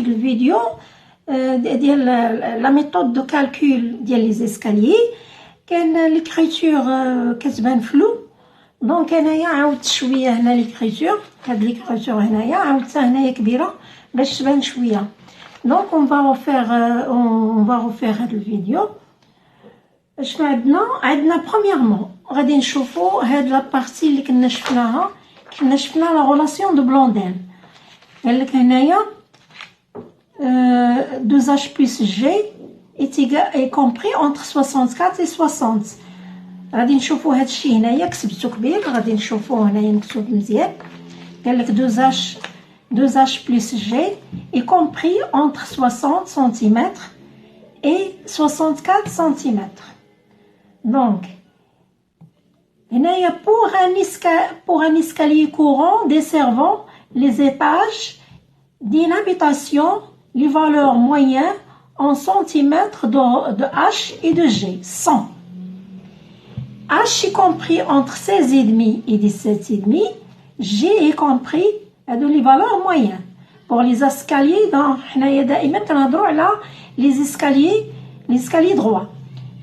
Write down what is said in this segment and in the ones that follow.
واحد الفيديو ديال لا ميثود دو كالكول ديال لي زيسكاليي، كان ليكريتور كتبان فلو. دونك انايا عاودت شويه هنا ليكريتور، هاد ليكريتور هنايا عاودتها هنايا كبيره باش تبان شويه. دونك اون فا روفير هاد الفيديو. شنو عندنا برومييرمون غادي نشوفوا هاد لا بارتي اللي كنا شفنا لا غولاسيون دو بلوندين. قالك هنايا 2h plus G est compris entre 64 et 60. غادي نشوفوا هاد الشيء هنايا كتبتو كبير، غادي نشوفوه هنايا مكتوب مزيان. قالك 2h plus G est compris entre 60 cm et 64 cm. Donc هنايا pour un escalier courant desservant les étages d'une habitation, les valeurs moyennes en centimètres de H et de G sont H est compris entre 16,5 et 17,5, G est compris de les valeurs moyennes. Pour les escaliers, donc حنايا دائما كنهضروا على les escaliers droits.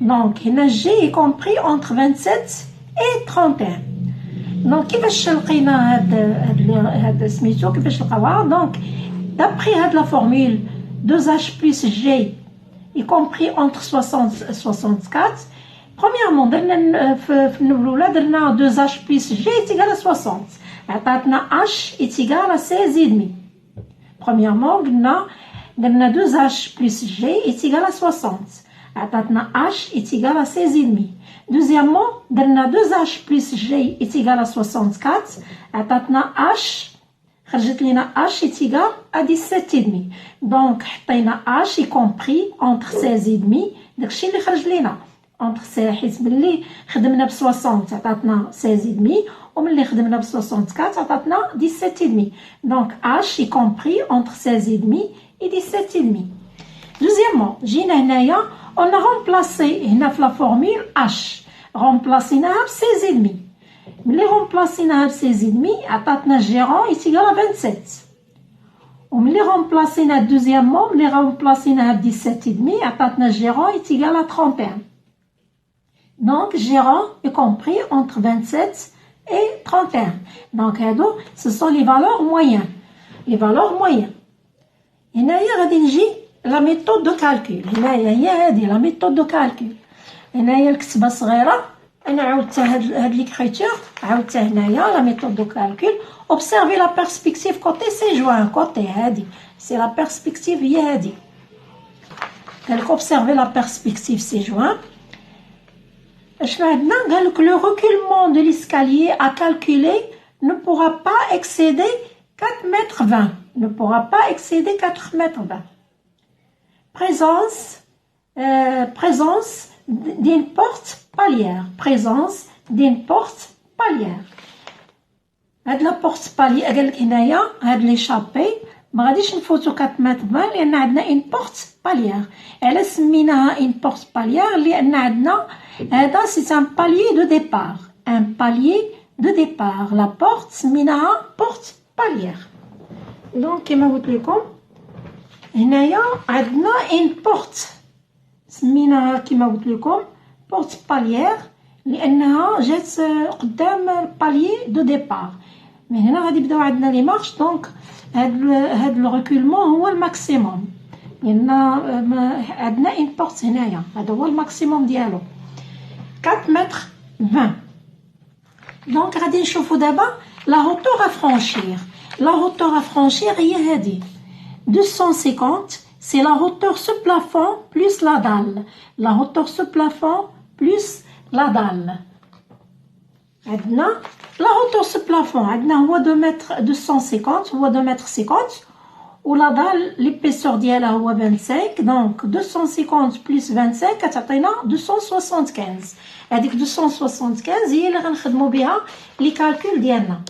Donc هنا G est compris entre 27 et 31. دونك كيفاش لقينا هاد سميتو، كيفاش لقاوها؟ دونك d'après هاد لا فورمول 2h plus G y compris entre 60 et 64. Premièrement درنا في النمرة الأولى درنا 2h plus G est égal à 60، عطاتنا H est égal à 16,5. Premièrement درنا 2h plus G est égal à 60، عطاتنا H est égal à 16,5. Deuxièmement درنا 2h plus G est égal à 64، عطاتنا H خرجت لينا H est égal à 17,5. دونك حطينا H y compris entre 16,5، داكشي اللي خرج لينا entre حيت ملي خدمنا ب 60 عطاتنا 16,5 وملي خدمنا ب 64 عطاتنا 17,5. دونك H y compris entre 16,5 et 17,5. Deuxièmement جينا هنايا on a remplacé هنا في لا فورمول H remplacéناها ب 16,5. ملي remplacéناها ب 16,5 عطاتنا gérant est égal à 27. وملي remplacéنا deuxièmement ملي remplacéناها ب 17,5 عطاتنا gérant est égal à 31. Donc gérant est compris entre 27 et 31. Donc هادو ce sont les valeurs moyennes. Les valeurs moyennes. هنايا غادي نجي لا ميثود دو كالكول. هنايا هي هادي لا ميثود دو كالكول. هنايا الكتبه صغيره، انا عاودتها هاد ليكريتور عاودتها هنايا لا ميثود دو كالكول. اوبسيرفي لا بيرسبكتيف كوتي سي جوان، كوتي هادي سي لا بيرسبكتيف هي هادي. قالك اوبسيرفي لا بيرسبكتيف سي جوان. اشنو عندنا؟ قالك لو reculement de l'escalier à calculer ne pourra pas excéder 4 mètres 20. Ne pourra pas excéder 4 mètres 20. Présence d'une porte palière. Présence d'une porte palière. هاد لا بورت بالي قالك هنايا هاد لي شابي ما غاديش نفوتو 4 متر 20 لان عندنا اون بورت باليير. علاش سميناها اون بورت باليير؟ لان عندنا هذا سي ان باليي دو ديبار، ان باليي دو ديبار. لا بورت سميناها بورت باليير. دونك كيما قلت لكم هنايا عندنا اون بورت سميناها كيما قلت لكم بورت باليير لانها جات قدام الباليي دو ديبار. من هنا غادي يبداو عندنا لي مارش. دونك هاد لو ريكولمون هو الماكسيموم لان عندنا اون بورت هنايا، هذا هو الماكسيموم ديالو 4 متر 20. دونك غادي نشوفو دابا لا هوتور ا فرانشير. لا هوتور ا فرانشير هي هادي 250. C'est la hauteur ce plafond plus la dalle. La hauteur ce plafond plus la dalle. عندنا la hauteur ce plafond عندنا هو 2 متر 250 هو 2 متر 50 ولا دال l'épaisseur ديالها هو 25. دونك 250 بلس 25 كتعطينا 275. هذيك 275 هي اللي غنخدموا بها لي كالكول ديالنا.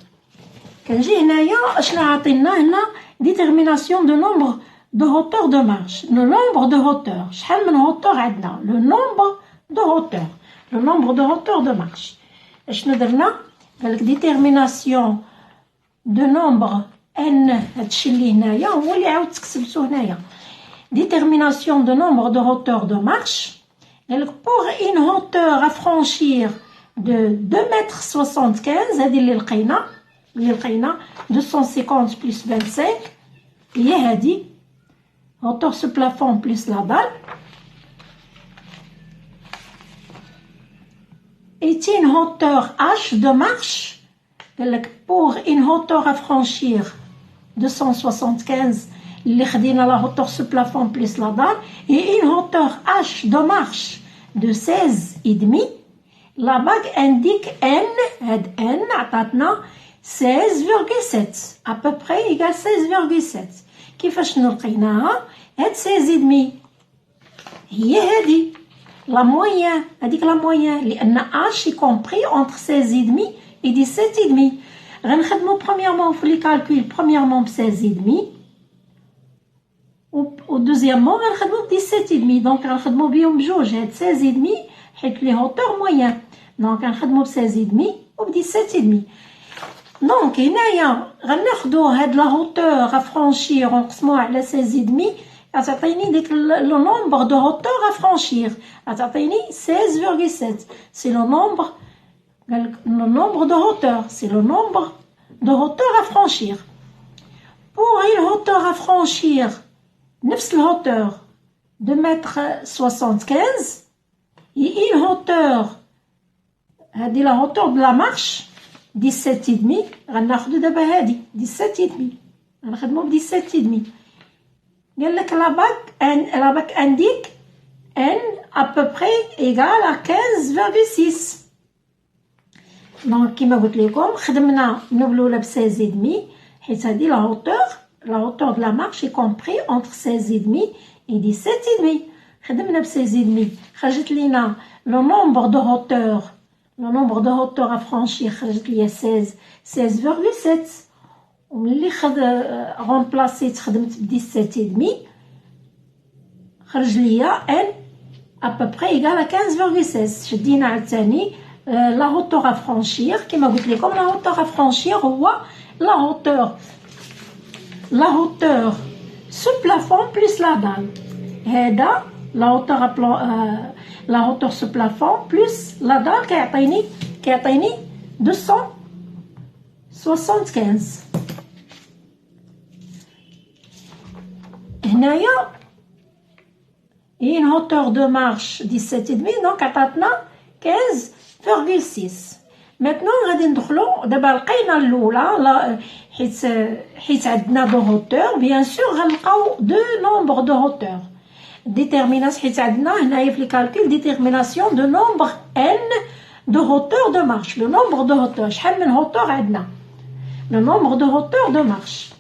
كنجي هنايا اشنو عاطينا هنا détermination de nombre de hauteur de marche. Le nombre de hauteur شحال من hauteur عندنا؟ le nombre de hauteur. Le nombre de hauteur de marche. اشنو درنا؟ قالك détermination de nombre ان هادشي اللي هنايا هو اللي عاود تكتبتو هنايا. détermination de nombre de hauteur de marche. pour une hauteur à franchir de 2,75 m, هذه اللي لقينا 250 plus 25 هي هذه hauteur ce plafond plus la dalle est une hauteur H de marche. pour une hauteur à franchir 275 اللي خدينا la hauteur ce plafond plus la dalle et une hauteur H de marche de 16,5. la bague indique N, هاد N عطاتنا 16,7 à peu près égale 16,7. كيفاش لقيناها؟ هاد 16,5 هي هادي la moyenne, هذيك la moyenne لأن H y compris entre 16,5 et 17,5. غنخدمو premièrement في les calculs premièrement ب 16,5 و deuxièmement غنخدمو ب 17,5. donc غنخدمو بيهم بجوج هاد 16,5 حيت لي hauteur moyen donc غنخدمو ب 16,5 و ب 17,5. donc هنايا غناخدو هاد la hauteur à franchir ونقسموها على 16,5 غتعطيني ديك لو nombre de hauteur à franchir غتعطيني 16,7. c'est le nombre de hauteur, c'est le nombre de hauteur à franchir. pour une hauteur à franchir نفس الهوتور 2,75 m et une hauteur هذه la hauteur de la marche 17,5 غناخدو دابا هذه 17,5 غنخدمو ب 17,5. قال لك la bague indique N à peu près égal à 15,6. donc كما قلت لكم خدمنا الاولى ب 16,5 حيت هذه la hauteur de la marche est compris entre 16,5 et 17,5. خدمنا ب 16,5 خرجت لينا le nombre de hauteur à franchir خرجت ليا 16,7. وملي غومبلاسيت خدمت ب 17,5 خرج ليا n à peu près égal à 15,16. شدينا عاوتاني la hauteur à franchir كما قلت لكم la hauteur à franchir هو la hauteur ce plafond plus la dalle. هذا la hauteur ce plafond plus la dalle كيعطيني 275. هنايا une hauteur de marche 17,5 donc عطاتنا 15,6. maintenant غادي ندخلو دابا لقينا الاولى حيت عندنا دو هوتور بيان سور غنلقاو دو نومبر دو هوتور ديتيرميناسيون حيت عندنا هنايا في الكالكول ديتيرميناسيون دو نومبر ان دو هوتور دو مارش. لو نومبر دو هوتور شحال من هوتور عندنا لو نومبر دو هوتور دو مارش.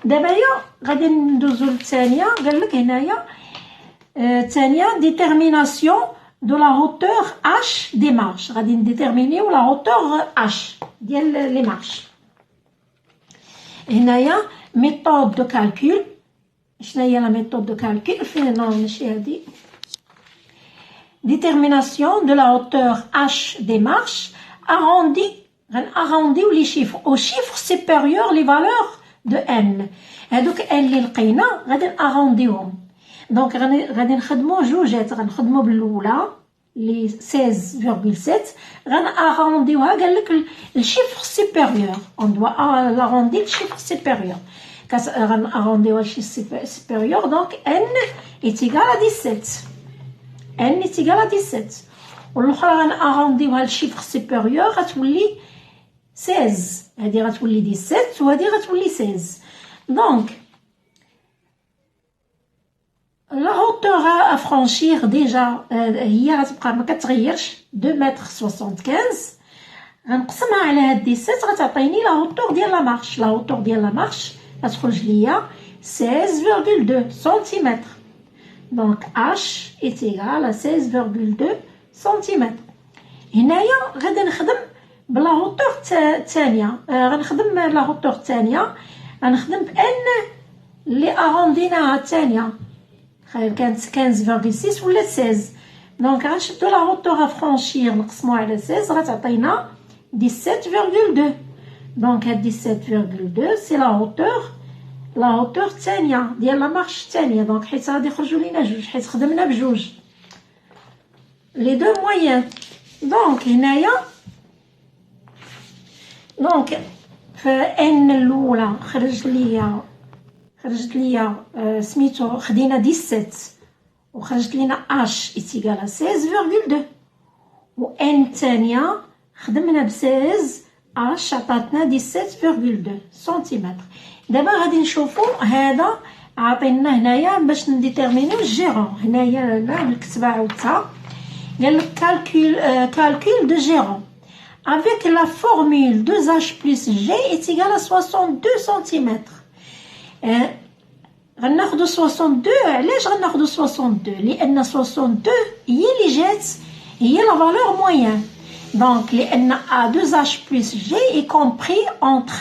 دابايا غادي ندوزو للثانيه. قال لك هنايا الثانيه ديتيرميناسيون de la hauteur H des marches. غادي نديتيرمينيو la hauteur H ديال لي مارش. هنايا ميثود دو كالكول. شناهي لا ميثود دو كالكول؟ فين ماشي هادي. détermination de la hauteur H des marches arrondi غناررونديو لي شيفر au chiffre supérieur les valeurs de n. هادوك n اللي لقينا غادي ناررونديوهم. دونك غادي نخدمو جوجات. غنخدمو بالاولى لي 16,7 غناررونديوها. قال لك الشيفر سوبيريور اون دوا لاروندي الشيفر سوبيريور غناررونديوها الشيفر سوبيريور. دونك ان est égal à 17 n est égal à 17 والاخرى غناررونديوها الشيفر سوبيريور غتولي 16. هادي غتولي 17 وهادي غتولي 16. دونك la hauteur à franchir déjà هي غتبقى ما كتغيرش 2,75 m. غنقسمها على هاد 17 غتعطيني لا هوتور ديال لا مارش. لا هوتور ديال لا مارش غتخرج ليا 16,2 سنتيمتر. دونك H est égal à 16,2 سنتيمتر. هنايا غادي نخدم بلا هوتور الثانيه. غنخدم لا هوتور الثانيه غنخدم ب n اللي ارونديناها الثانيه كانت 15,6 ولا 16. دونك غنشدو لا هوتور ا فرانشير نقسموها على 16 غتعطينا 17,2. دونك هاد 17.2 سي لا هوتور الثانيه ديال لا مارش الثانيه. دونك حيت غادي يخرجوا لينا جوج حيت خدمنا بجوج لي دو مويان. دونك هنايا دونك في ان الاولى خرجت ليا سميتو خدينا 17 وخرجت لينا اش ايتيغال 16.2 و ان الثانيه خدمنا ب 16 اش عطاتنا 17.2 سنتيمتر. دابا غادي نشوفوا هذا عطينا هنايا باش نديتيرمينيو الجيرون. هنايا لا نكتبها عاودتها قال لك calcul de gérant avec la formule 2h plus g est égal à 62 cm. غناخدو 62. علاش غناخدو 62؟ لان 62 هي اللي جات هي لا فالور موين. دونك لان a2h plus g est compris entre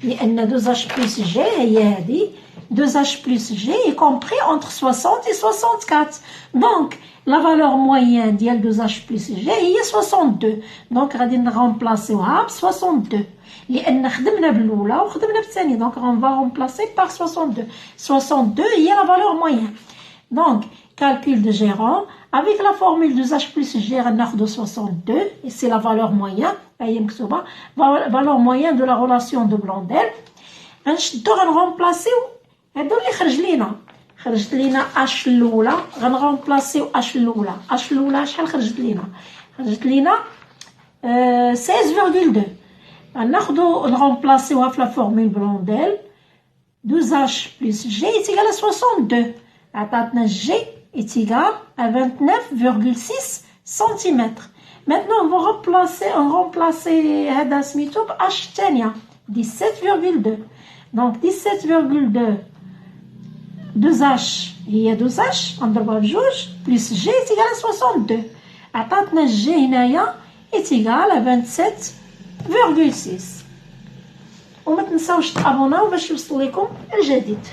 لان 2h plus g هي هذه 2h plus g est compris entre 60 et 64. دونك la valeur moyenne ديال 2h plus g هي 62. دونك غادي نغومبلاسيوها ب 62 لان خدمنا بالاولى وخدمنا بالثانيه. دونك on va remplacer par 62. 62 هي la valeur moyenne. دونك calcul de gérant avec la formule 2h plus g غناخدو 62 et c'est la valeur moyenne. هي مكتوبه valeur moyenne de la relation de Blondel. غنشدو غنغومبلاسيو هادو اللي خرجت لينا اش الاولى. غنغومبلاسيو اش الاولى شحال خرجت لينا 16.2. غناخدو نغومبلاسيوها في لا فورمول بلونديل 12h plus g est égal à 62. عطاتنا g est égal à 29.6 cm. Maintenant on va remplacer هذا سميتو ب h الثانيه 17.2. donc 17.2 2h هي 2h نضربها بجوج بلس g est égal à 62. عطاتنا g هنايا est égal à 27.6. وما تنساوش تابوناو باش يوصل لكم الجديد.